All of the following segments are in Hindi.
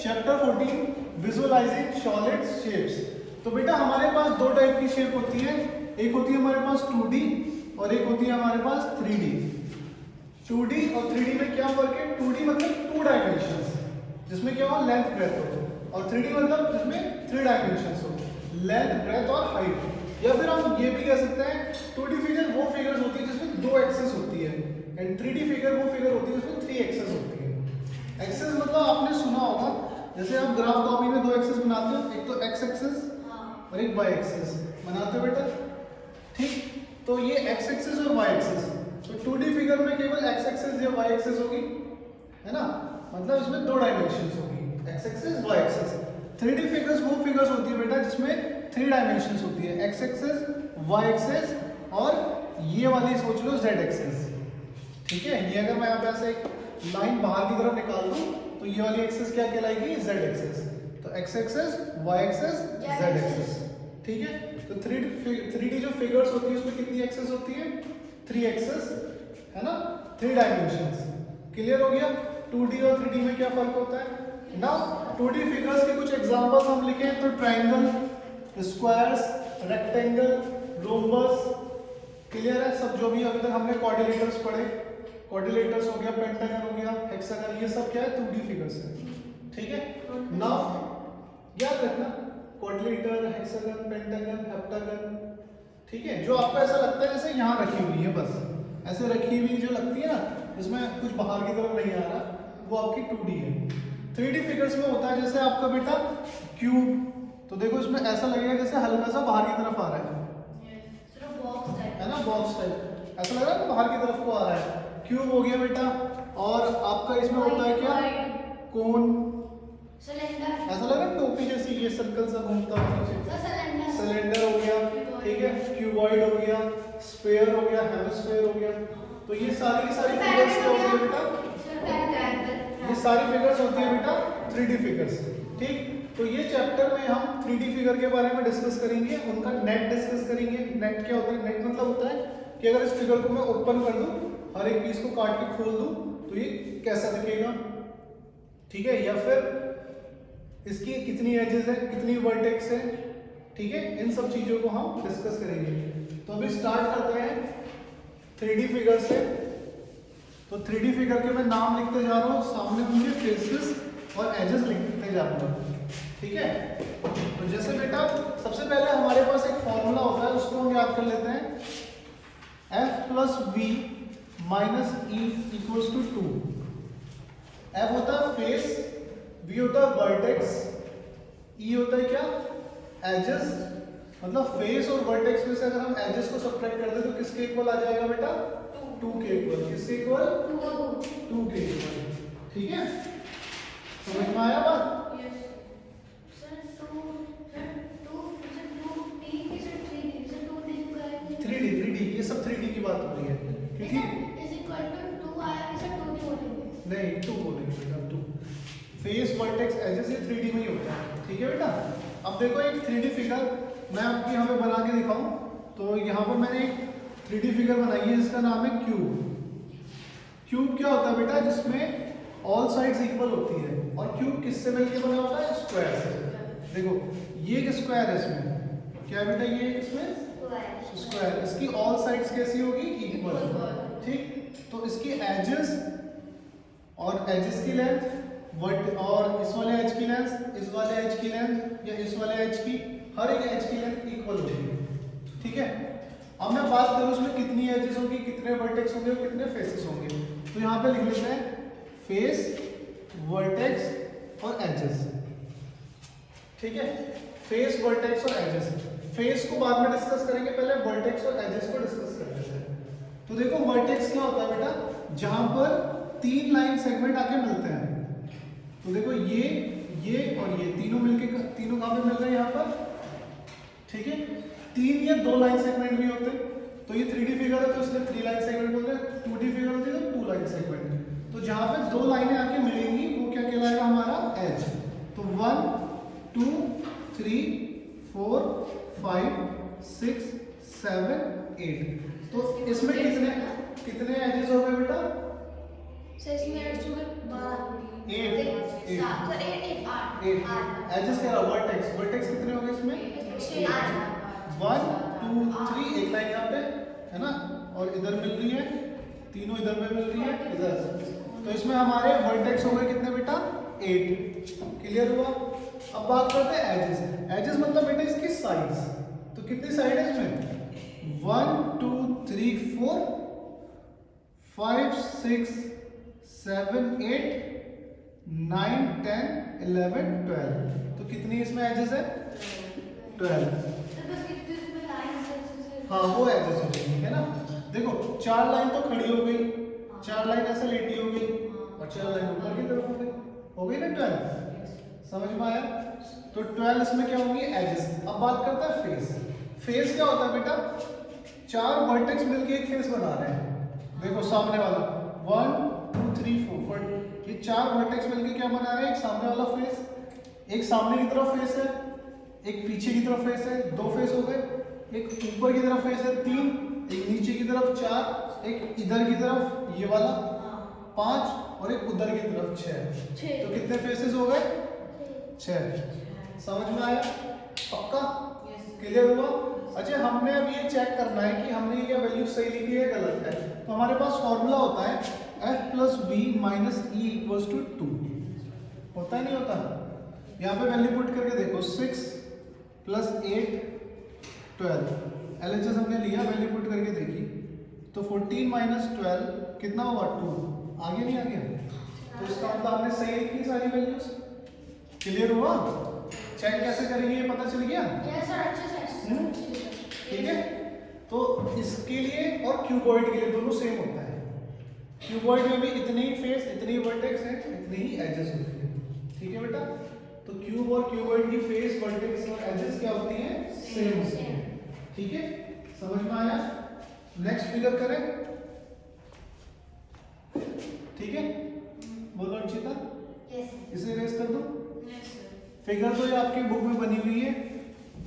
Chapter 14 visualising solid shapes. तो बेटा हमारे पास दो टाइप की शेप होती है, एक होती है हमारे पास 2D और एक होती है हमारे पास 3D। 2D और 3D में क्या फर्क है? 2D मतलब 2 डायमेंशंस जिसमें क्या हो, लेंथ ब्रेथ हो, और 3D मतलब जिसमें 3 डायमेंशंस हो, लेंथ ब्रेथ और हाइट। या फिर हम ये भी कह सकते हैं 2D फिगर वो फिगर्स होती है जिसमें 2 एक्सेस होती है, एंड 3D फिगर वो फिगर होती है जिसमें 3 एक्सेस होती है। एक्सेस मतलब आपने सुना होगा, जैसे आप ग्राफ कॉपी में 2 एक्सेस बनाते हो, एक तो एक्स एक्सेस और एक वाई एक्सेस बनाते हो बेटा, ठीक। तो ये एक्स एक्सेस और वाई एक्सेस, तो 2D फिगर में केवल एक्स एक्सेस या वाई एक्सेस होगी, है ना, मतलब इसमें 2 डायमेंशंस होगी, x axis Y axis. 3D figures वो फिगर्स होती है बेटा जिसमें 3 डायमेंशंस होती है, एक्स एक्सेस, वाई एक्सेस और ये वाली सोच लो जेड एक्सेस, ठीक है। ये अगर मैं यहाँ पे ऐसे एक लाइन बाहर की तरफ निकाल दूं तो ये वाली एक्सेस क्या कहलाएगी? Z axis. तो X axis, Y axis, Z axis, ठीक है। तो 3D जो फिगर्स होती है उसमें कितनी एक्सेस होती है? 3 एक्सेस, है ना, 3 डायमेंशंस। क्लियर हो गया? 2D और 3D में क्या फर्क होता है? नाउ 2D फिगर्स के कुछ एग्जांपल्स हम लिखें तो triangle, squares, rectangle, rhombus, clear है सब? जो भी अभी तक हमने क्वाड्रिलेटर्स पढ़े, क्वाड्रिलेटर्स हो गया, पेंटागन हो गया, हेक्सागन, ये सब क्या है? 2D फिगर्स है, ठीक है। नाउ याद रखना क्वाड्रिलेटर, हेक्सागन, पेंटागन, हेप्टागन, ठीक है। जो आपको ऐसा लगता है जैसे यहाँ रखी हुई है, बस ऐसे रखी हुई जो लगती है ना, जिसमें कुछ बाहर की तरफ नहीं आ रहा, वो आपकी 2D है। 3D फिगर्स में होता है जैसे आपका बेटा क्यूब, तो देखो इसमें ऐसा लगेगा जैसे हल्का सा बाहर की तरफ आ रहा है ना, बॉक्स टाइप ऐसा लग रहा है ना बाहर की तरफ को आ रहा है, क्यूब हो गया बेटा। और आपका इसमें होता है क्या? कोन, सिलेंडर, ऐसा लग रहा है टोपी जैसी, ये सर्कल सा घूमता है, सिलेंडर हो गया, ठीक है। क्यूबॉइड हो गया, स्फीयर हो गया, हेमिस्फीयर हो गया। तो ये सारी की सारी फिगर्स क्या होती है बेटा? ये सारी फिगर्स होती है बेटा 3D फिगर्स, ठीक। तो ये चैप्टर में हम 3D फिगर के बारे में डिस्कस करेंगे, उनका नेट डिस्कस करेंगे। नेट क्या होता है? नेट मतलब होता है कि अगर इस फिगर को मैं ओपन कर दूं, हर एक पीस को काट के खोल दूं, तो ये कैसा दिखेगा, ठीक है। या फिर इसकी कितनी एजेस है, कितनी वर्टेक्स है, ठीक है। इन सब चीजों को हम डिस्कस करेंगे। तो अभी स्टार्ट करते हैं 3D फिगर से। तो 3D फिगर के मैं नाम लिखते जा रहा हूँ, सामने मुझे फेसेस और एजेस लिखते जा रहा हूँ, ठीक है। तो जैसे बेटा सबसे पहले हमारे पास एक फॉर्मूला होता है, उसको हम याद कर लेते हैं, F plus V minus E equals to 2। F होता है फेस, V होता है वर्टेक्स, E होता है क्या? एजेस। मतलब फेस और वर्टेक्स में से अगर हम एजेस को सब्ट्रैक्ट कर दें तो किसके इक्वल आ जाएगा बेटा? 2 के इक्वल। किसके इक्वल? 2 के इक्वल, ठीक है। समझ में आया बात? ये सब 3D की बात हो रही है, क्योंकि नहीं 2 बोलेंगे बेटा, 2 फेस वर्टेक्स एजेस ये 3D में ही होता है, ठीक है बेटा। अब देखो एक 3D फिगर मैं आपको यहाँ पे बना के दिखाऊं, तो यहाँ पर मैंने एक 3D फिगर बनाई है जिसका नाम है क्यूब। क्यूब क्या होता है बेटा? जिसमें ऑल साइड्स इक्वल होती है, और क्यूब किससे मिलकर बना होता है? स्क्वायर से। देखो ये एक स्क्वायर है, इसमें क्या बेटा? ये इसमें स्क्वायर, इसकी ऑल साइड्स कैसी होगी? इक्वल, ठीक। तो इसकी एजेस और एजेस की लेंथ, वर्ट और इस वाले एज की लेंथ, इस वाले एज की लेंथ या इस वाले एज की, हर एक एज की लेंथ इक्वल होगी, ठीक है। अब मैं बात करूं उसमें कितनी एजेस होगी, कितने वर्टेक्स होंगे और कितने फेसेस होंगे। तो यहाँ पे लिख लेते हैं फेस, वर्टेक्स और एजेस, ठीक है। फेस, वर्टेक्स और एजेस। फेस को बाद में डिस्कस करेंगे, पहले वर्टेक्स और एजेस को डिस्कस कर लेते हैं। तो देखो वर्टेक्स क्या होता है बेटा? जहां पर 3 लाइन सेगमेंट आके मिलते हैं। तो देखो ये और ये तीनों मिलके, तीनों कहां पे मिल रहे हैं? यहाँ पर, ठीक है। 3 या 2 लाइन सेगमेंट भी होते हैं। तो ये 3D फिगर है तो इसलिए 3 लाइन सेगमेंट बोलते हैं। 2D फिगर होती है तो 2 लाइन सेगमेंट। तो जहां पे 2 लाइनें आके मिलेंगी वो क्या कहलाएगा? हमारा एज। तो 1 2 3 4 5 6 7 8। तो इसमें कितने एजेस हो गए बेटा? 8 एजेस कह रहा वर्टेक्स, वर्टेक्स कितने हो गए इसमें? 1 2 3, एक लाइन यहाँ पे है ना, और इधर मिल रही है, तीनों इधर में मिल रही है इधर, तो इसमें हमारे वर्टेक्स हो गए कितने बेटा? 8। क्लियर हुआ? अब बात करते हैं एजेस। एजेस मतलब बेटा इसकी साइज, तो कितनी साइड है इसमें? 1 2 3 4 5 6 7 8 9 10 11 12, तो कितनी इसमें एजेस है? 12। हाँ वो एजेस हो गई है ना। देखो 4 लाइन तो खड़ी हो गई, 4 लाइन ऐसे लेटी हो गई, और 4 लाइन ऊपर की तरफ हो गई ना 12। समझ में आया? तो 12 इसमें क्या होंगी? एजेस। अब बात करते हैं फेस। फेस क्या होता है बेटा? 4 वर्टेक्स मिलके एक फेस बना रहे हैं। देखो सामने वाला 1 2 3 4, ये 4 वर्टेक्स मिलके क्या बना रहे हैं? एक सामने वाला फेस, एक सामने की तरफ फेस है, एक पीछे की तरफ फेस है, 2 फेस हो गए। एक ऊपर की तरफ फेस है 3, एक नीचे की तरफ 4, एक इधर की तरफ ये वाला 5, और एक उधर की तरफ 6। तो कितने फेसेस हो गए? 6। समझ में आया? पक्का? क्लियर हुआ? अच्छा, हमने अब ये चेक करना है कि हमने ये वैल्यू सही लिखी है गलत है। तो हमारे पास फॉर्मूला होता है f + b - e = 2। होता है नहीं होता? यहाँ पे वैल्यू पुट करके देखो, 6 + 8 12। LHS हमने लिया, वैल्यू पुट करके देखी, तो 14 - 12 कितना हुआ? 2। आगे नहीं आ गया? तो इसका मतलब हमने सही लिखी सारी वैल्यूज। क्लियर हुआ? चेक कैसे करेंगे ये पता चल गया? ठीक है। तो इसके लिए और क्यूबॉइड के लिए दोनों सेम होता है। क्यूबॉइड में भी इतने ही फेस, इतने ही वर्टेक्स हैं, इतने ही एजेस होते हैं। ठीक है बेटा? तो क्यूब और क्यूबॉइड की फेस, वर्टेक्स और एजेस क्या होती हैं? सेम होती हैं। ठीक है, समझ में आया? नेक्स्ट फिगर करें। ठीक है, बोलो अंशिता। इसे इरेज कर दो। फिगर तो ये आपकी बुक में बनी हुई है,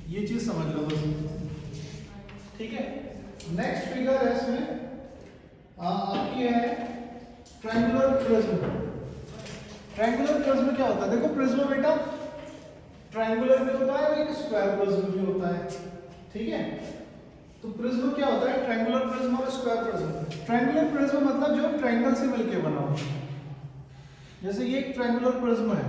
ये चीज समझ लो बस। ठीक है, नेक्स्ट फिगर है इसमें आपकी है ट्रायंगुलर प्रिज्म। ट्रायंगुलर प्रिज्म क्या होता है? देखो प्रिज्म बेटा ट्रायंगुलर भी होता है, एक स्क्वायर प्रिज्म भी होता है। ठीक है, तो प्रिज्म क्या होता है? ट्रायंगुलर प्रिज्म और स्क्वायर प्रिज्म। ट्रायंगुलर प्रिज्म मतलब जो ट्रायंगल से मिलके बना हो। जैसे ये एक ट्रायंगुलर प्रिज्म है,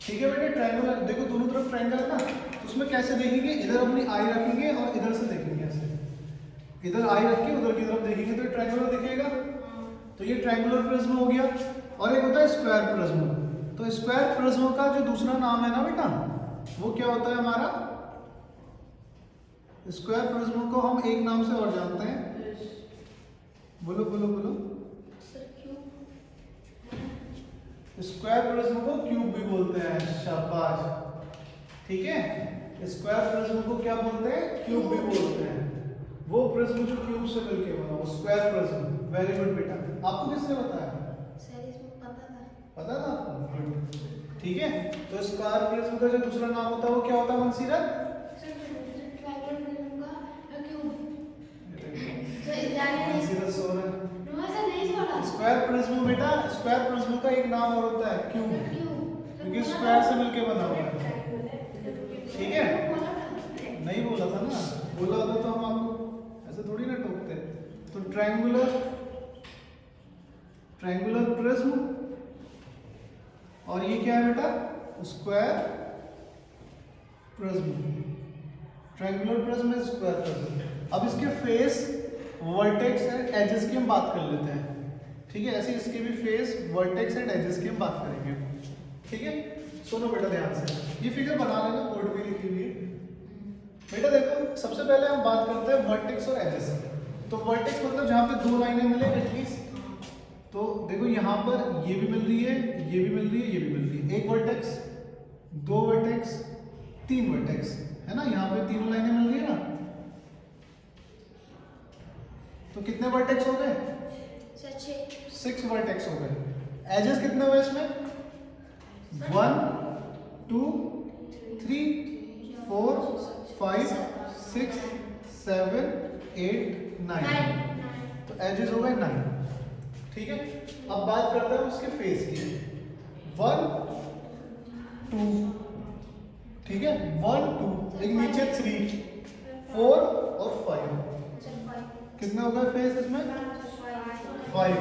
ठीक है बेटे। ट्रायंगुलर देखो, दोनों तरफ ट्रायंगल है ना, तो उसमें कैसे देखेंगे? इधर अपनी आई रखेंगे और इधर से देखेंगे ऐसे, इधर आई रख के उधर की तरफ देखेंगे तो ये ट्रायंगुलर दिखेगा। तो ये ट्रायंगुलर प्रिज्म हो गया। और एक होता है स्क्वायर प्रिज्म। तो स्क्वायर प्रिज्म का जो दूसरा नाम है ना बेटा, वो क्या होता है हमारा? स्क्वायर प्रिज्म को हम एक नाम से और जानते हैं, बोलो बोलो बोलो। स्क्वायर प्रिज्म को क्यूब भी बोलते हैं। शाबाश। ठीक है, स्क्वायर प्रिज्म को क्या बोलते हैं? क्यूब भी बोलते हैं। वो प्रिज्म जो क्यूब से मिलके बना, वो स्क्वायर प्रिज्म। वेरी गुड बेटा। आपको किसने बताया? पता था आपको? गुड। ठीक है, तो स्क्वायर प्रिज्म का जो दूसरा नाम होता है वो क्या होता है मनसीरत? मनसीरत सो रहा है। स्क्वायर प्रिज्म बेटा, स्क्वायर प्रिज्म का एक नाम और होता है क्यूब, क्योंकि स्क्वायर से मिलके बना हुआ है। ठीक है, नहीं बोला था ना, बोला होता तो हम आपको ऐसे थोड़ी ना टोकते। तो ट्रायंगुलर प्रिज्म, और ये क्या है बेटा? Square prism. ट्रायंगुलर प्रिज्म है स्क्वायर प्रिज्म। अब इसके फेस, वर्टेक्स एंड एजेस की हम बात कर लेते हैं। ठीक है, ऐसे इसके भी फेस, वर्टेक्स एंड एजेस की हम बात करेंगे। ठीक है, सुनो बेटा ध्यान से, ये फिगर बना लेना, बोर्ड पे लिखी हुई है बेटा। देखो सबसे पहले हम बात करते हैं वर्टेक्स और एजेस। तो वर्टेक्स मतलब जहाँ पे 2 लाइनें मिले एटलीस्ट। तो देखो यहाँ पर ये भी मिल रही है, ये भी मिल रही है, ये भी मिल रही है। एक वर्टेक्स, 2 वर्टेक्स, 3 वर्टेक्स, है ना। यहाँ पे 3 लाइनें मिल रही है ना। तो कितने वर्टेक्स हो गए? 6 वर्टेक्स हो गए। एजेस कितने हुए इसमें? 1 2 3 4 5 6 7 8 9। तो तो एजेस हो गए 9। ठीक है, अब बात करते हैं उसके फेस की। 1 2, ठीक है, 1 2, एक नीचे 3 4 और 5। कितने हो गए फेस इसमें? 5।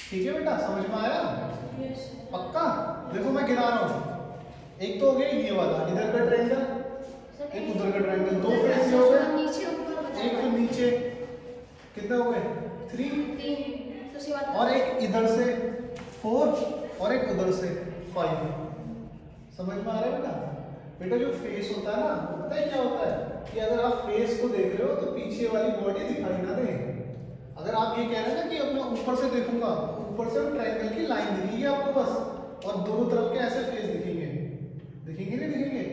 ठीक है बेटा, समझ में आया? पक्का? देखो मैं गिरा रहा हूँ। एक तो हो गया ये वाला, इधर का ट्रायंगल, एक उधर का ट्रायंगल, दो फेस हो गए। एक तो नीचे कितने हो गए? 3, और एक इधर से 4 और एक उधर से 5। समझ में आ रहा है बेटा? बेटा जो फेस होता है ना, पता है क्या होता है कि अगर आप फेस को देख रहे हो तो पीछे वाली बॉडी दिखाई ना दे। अगर आप ये कह रहे हैं ना कि अब मैं ऊपर से देखूंगा, ऊपर से ट्रायंगल की लाइन दिखेगी आपको बस, और दोनों तरफ के ऐसे फेस दिखेंगे। दिखेंगे नहीं दिखेंगे?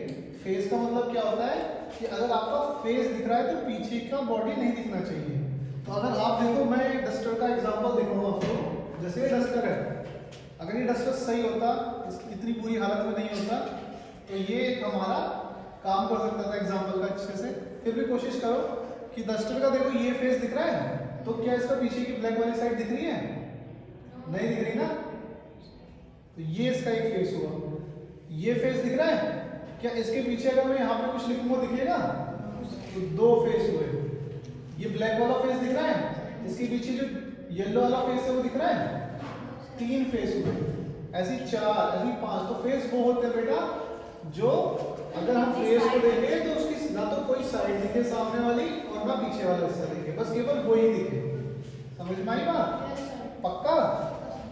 फेस का मतलब क्या होता है कि अगर आपका फेस दिख रहा है तो पीछे का बॉडी नहीं दिखना चाहिए। तो अगर आप देखो, मैं डस्टर का एग्जांपल देखूंगा आपको। जैसे ये डस्टर है, अगर ये डस्टर सही होता, इतनी बुरी हालत में नहीं होता, तो ये हमारा काम कर सकता था एग्जांपल का अच्छे से। फिर भी कोशिश करो कि डस्टर का देखो ये फेस दिख रहा है, तो क्या इसका पीछे की ब्लैक वाली साइड दिख रही है? नहीं दिख रही ना? तो ये इसका एक फेस हुआ। ये फेस दिख रहा है? क्या इसके पीछे अगर मैं यहाँ पे कुछ लिखूंगा दिखेगा? तो 2 फेस हुए। ये ब्लैक वाला फेस दिख रहा है, इसके पीछे जो येलो वाला फेस है वो दिख रहा है? 3 फेस हुए। ऐसी 4, ऐसी 5। तो फेस वो होते हैं बेटा जो अगर हम फेस को देखें तो उसकी ना तो कोई साइड दिखे सामने वाली और ना पीछे वाला हिस्सा दिखे, बस केवल वो ही दिखे। समझ में आई बात? पक्का?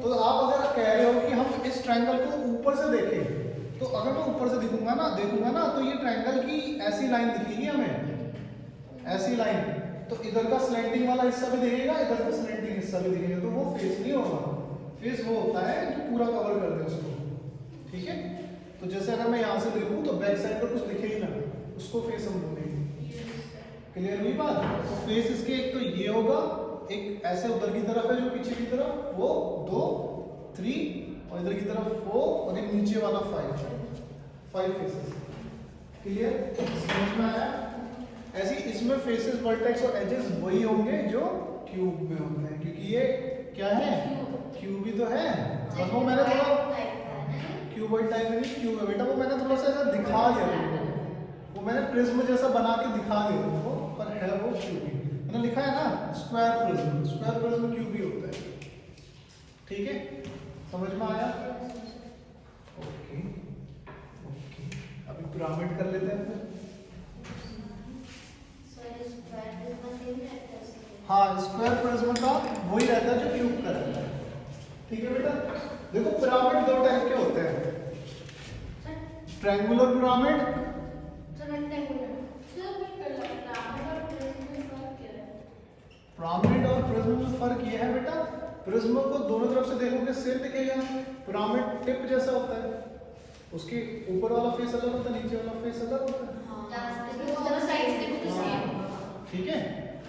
तो आप अगर कह रहे हो कि हम इस ट्रायंगल को ऊपर से देखें, तो अगर मैं ऊपर से देखूंगा ना तो ये ट्रायंगल की ऐसी लाइन दिखेगी हमें, ऐसी लाइन। तो इधर का स्लैंटिंग वाला हिस्सा भी दिखेगा, इधर का स्लैंटिंग हिस्सा भी दिखेगा, तो वो फेस नहीं होगा। फेस वो होता है जो पूरा कवर कर दे उसको। ठीक है, तो जैसे अगर मैं यहाँ से देखूं तो बैक साइड पर कुछ दिखे ही ना, उसको फेस हम बोलेंगे। क्लियर हुई बात? तो फेस इसके एक तो ये होगा, एक ऐसे उधर की तरफ है जो पीछे की तरफ, वो 2 3, और इधर की तरफ 4, और एक नीचे वाला 5 फेसेस। क्लियर? समझ में आया? ऐसे इसमें फेसेस, वर्टेक्स और एजेस वही होंगे जो क्यूब में होते हैं, क्योंकि ये क्या है? क्यूब ही तो है। और वो मैंने थोड़ा क्यूबॉइड टाइप में नहीं, क्यूब है बेटा, वो मैंने थोड़ा सा ऐसा दिखा दिया तुमको, वो मैंने प्रिज्म जैसा बना के दिखा दिया तुमको, पर है वो क्यूब ही। मैंने लिखा है ना स्क्वायर प्रिज्म क्यूब ही होता है। ठीक है, समझ में आया? ओके ओके, अभी पिरामिड कर लेते हैं फिर। हाँ, स्क्वायर प्रिज्म का वही रहता है जो क्यूब का रहता है। ठीक है बेटा, देखो पिरामिड 2 टाइप के होते हैं, ट्रायंगुलर पिरामिड। पिरामिड और प्रिज्म में फर्क ये है बेटा, प्रिज्म को दोनों तरफ से देखोगे सेम दिखेगा, पिरामिड टिप जैसा होता है, उसके ऊपर वाला फेस अलग होता है, नीचे वाला फेस अलग होता है। ठीक है,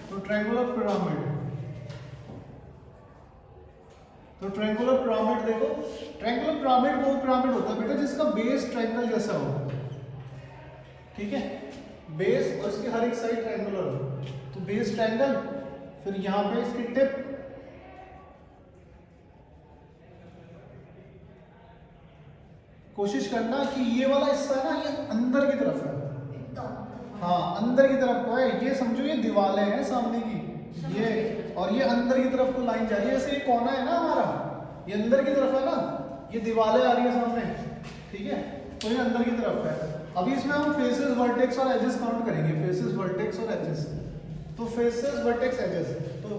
तो ट्रायंगुलर पिरामिड, तो ट्रायंगुलर पिरामिड देखो, ट्रायंगुलर पिरामिड वो पिरामिड होता है बेटा जिसका बेस ट्रायंगल जैसा हो। ठीक है, बेस और इसकी हर एक साइड ट्रायंगुलर हो, तो बेस ट्रायंगल, फिर यहाँ पे इसकी टिप, कोशिश करना कि ये वाला हिस्सा है ना, ये अंदर की तरफ है। हाँ, अंदर की तरफ को है, ये समझो ये दीवारें हैं सामने की, ये, और ये अंदर की तरफ को लाइन जा रही है। जैसे ये कोना है ना हमारा, ये अंदर की तरफ है ना, ये दीवारें आ रही है सामने। ठीक है, तो ये अंदर की तरफ है। अभी इसमें हम फेसेस, वर्टेक्स और एजेस काउंट करेंगे, फेसेस, वर्टेक्स और एजेस। तो फेसेस, वर्टेक्स, एजेस, तो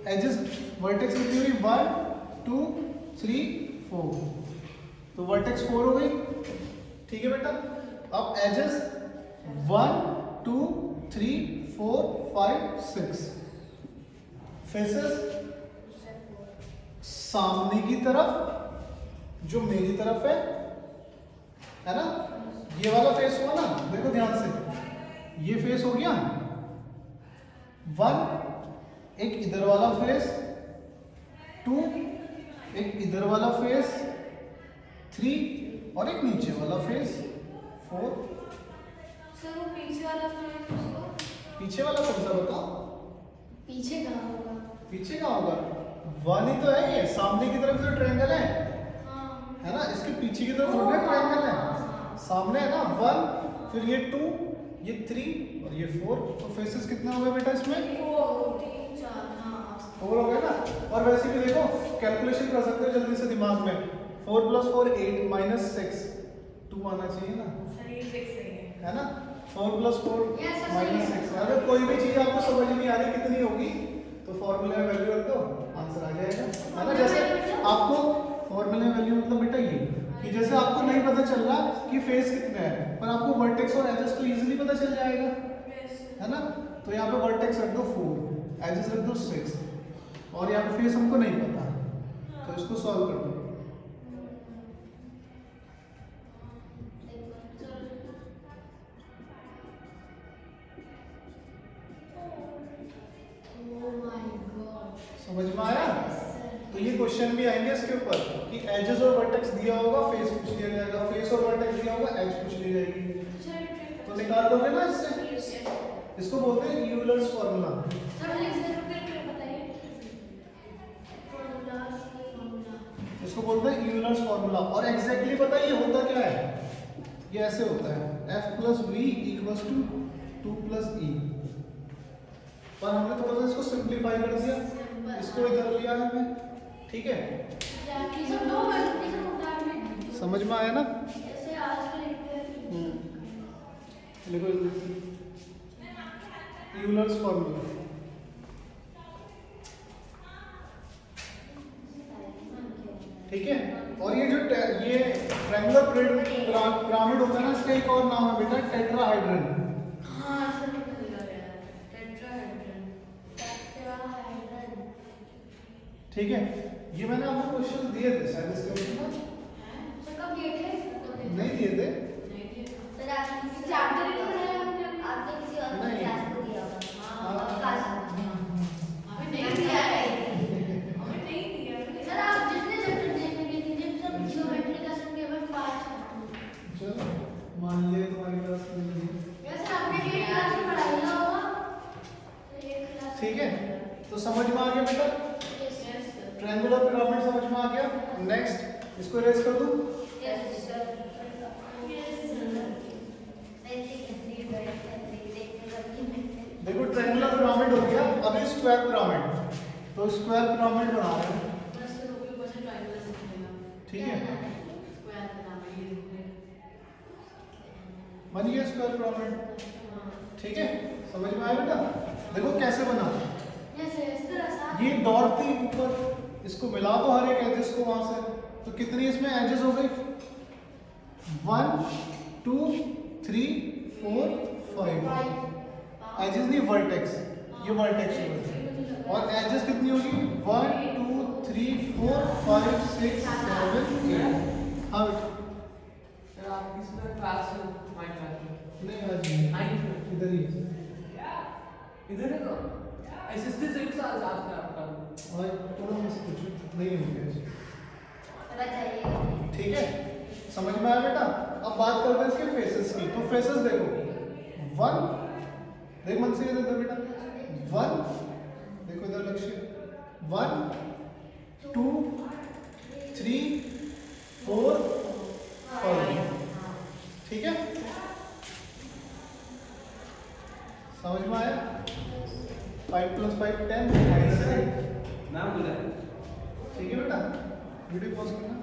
एजेस, वर्टेक्स की थ्योरी 1 2 3 4, तो वर्टेक्स 4 हो गई। ठीक है बेटा, अब एजेस 1 2 3 4 5 6। फेसेस सामने की तरफ जो मेरी तरफ है ना, ये वाला फेस हुआ ना, देखो ध्यान से, ये फेस हो गया 1, एक इधर वाला फेस 2, एक इधर वाला फेस 3, और एक नीचे वाला फेस 4। सर वो पीछे वाला फेस, पीछे वाला कौन सा बताओ? पीछे कहाँ होगा? पीछे का होगा 1 ही तो है, ये सामने की तरफ जो ट्रायंगल है ना, इसके पीछे की तरफ थोड़ा ट्रायंगल है, सामने है ना 1, फिर ये 2, ये 3 और ये 4। तो फेसेस कितना हो गया बेटा इसमें? 4 हो गया ना। और वैसे भी देखो कैलकुलेशन कर सकते हो जल्दी से दिमाग में। 4 + 4 8 - 6 2 आना चाहिए ना, है ना। 4 + 4 - 6। अगर कोई भी चीज आपको समझ नहीं आ रही कितनी होगी तो फॉर्मूले में वैल्यू रख दो, आंसर आ जाएगा, है ना। जैसे आपको फॉर्मूले में वैल्यू मतलब बेटा ये कि जैसे आपको नहीं पता चल रहा कि फेस कितना है, पर आपको वर्टेक्स और एजेस तो इजीली पता चल जाएगा, है ना। तो यहाँ पे वर्टेक्स रख दो 4, एजेस रख दो 6, और यहाँ पे फेस हमको नहीं पता, तो इसको सॉल्व कर दो। समझ में आया? तो ये क्वेश्चन भी आएंगे इसके ऊपर कि एजेस और वर्टेक्स दिया होगा, फेस पूछ लिया जाएगा, फेस और वर्टेक्स दिया होगा, एज पूछ ली जाएगी। तो निकाल दोगे ना इससे। इसको बोलते हैं यूलर्स फॉर्मूला। इसको बोलते हैं यूलर्स फॉर्मूला। और एग्जैक्टली पता है ये होता क्या है? ये ऐसे होता है F + V = 2 + E। पर हमने थोड़ा सा इसको सिंपलीफाई कर दिया, इसको इधर लिया हमने, ठीक है। समझ में आया ना? देखो यूलर्स फॉर्मूला, ठीक है। और ये जो ये ट्रायंगुलर पिरामिड होता है ना, इसका एक और नाम है बेटा टेट्राहाइड्रन। ठीक है। ये मैंने आपको क्वेश्चन दिए थे शायद इसके ऊपर ना, नहीं दिए थे, चलो मान लिया तुम्हारी क्लास में, ठीक है। तो समझ में आ गया बेटा, ट्रायंगुलर पिरामिड समझ में आ गया। नेक्स्ट इसको इरेज कर दूं। देखो ट्रायंगुलर पिरामिड हो गया, अभी स्क्वायर पिरामिड। तो स्क्वायर पिरामिड बना रहे हैं, ठीक है। बन गया स्क्वायर पिरामिड, ठीक है। समझ में आया बेटा? देखो कैसे बना, ये डॉट थी ऊपर, इसको मिला दो हर एक एजेस को वहां से, तो कितनी इसमें एजेस हो गई? 1 2 3 4 5 एजेस नहीं, वर्टेक्स, ये वर्टेक्स होगा। और एजेस कितनी होगी? 1 2 3 4 5 6 7 8। हाँ बेटा नहीं, आज इधर ही इधर है तो एसएसटी से एक साल साथ में आपका और थोड़ा मुझसे कुछ नहीं हो गया, ठीक है। समझ में आया बेटा? अब बात करते हैं इसके फेसेस की। तो फेसेस देखो, 1 देख मन से इधर बेटा, 1 देखो इधर लक्ष्य, 1 2 3 4 5, ठीक है। समझ में आया? 5 + 5 10 -8 नाम बोला, ठीक है बेटा। वीडियो पॉज करना।